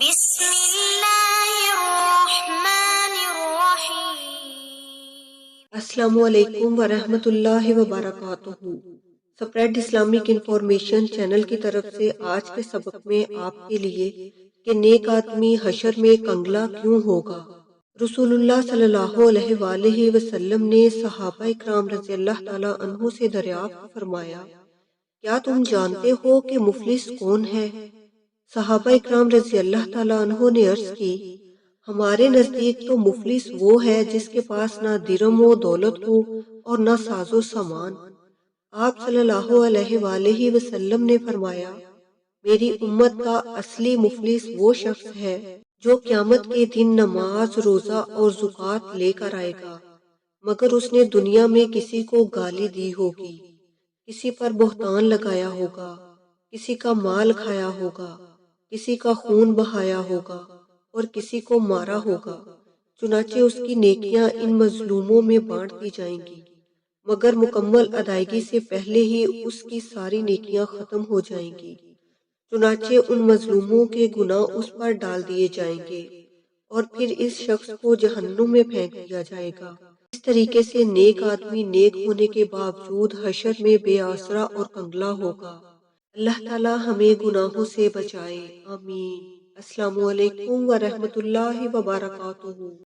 بسم اللہ الرحمن الرحیم۔ السلام علیکم ورحمۃ اللہ وبرکاتہ۔ سپریڈ اسلامک انفارمیشن چینل کی طرف سے آج کے سبق میں آپ کے لیے کہ نیک آدمی حشر میں کنگلا کیوں ہوگا۔ رسول اللہ صلی اللہ علیہ وآلہ وسلم نے صحابہ اکرام رضی اللہ تعالیٰ عنہ سے دریافت فرمایا، کیا تم جانتے ہو کہ مفلس کون ہے؟ صحابہ اکرام رضی اللہ تعالیٰ عنہ نے عرض کی، ہمارے نزدیک تو مفلس وہ ہے جس کے پاس نہ درم و دولت ہو اور نہ ساز و سامان۔ آپ صلی اللہ علیہ وآلہ وسلم نے فرمایا، میری امت کا اصلی مفلس وہ شخص ہے جو قیامت کے دن نماز، روزہ اور زکوٰۃ لے کر آئے گا، مگر اس نے دنیا میں کسی کو گالی دی ہوگی، کسی پر بہتان لگایا ہوگا، کسی کا مال کھایا ہوگا، کسی کا خون بہایا ہوگا اور کسی کو مارا ہوگا، چنانچہ اس کی نیکیاں ان مظلوموں میں بانٹ دی جائیں گی، مگر مکمل ادائیگی سے پہلے ہی اس کی ساری نیکیاں ختم ہو جائیں گی، چنانچہ ان مظلوموں کے گناہ اس پر ڈال دیے جائیں گے اور پھر اس شخص کو جہنم میں پھینک دیا جائے گا۔ اس طریقے سے نیک آدمی نیک ہونے کے باوجود حشر میں بے آسرا اور کنگلا ہوگا۔ اللہ تعالی ہمیں گناہوں سے بچائے، آمین۔ السلام علیکم ورحمۃ اللہ وبرکاتہ۔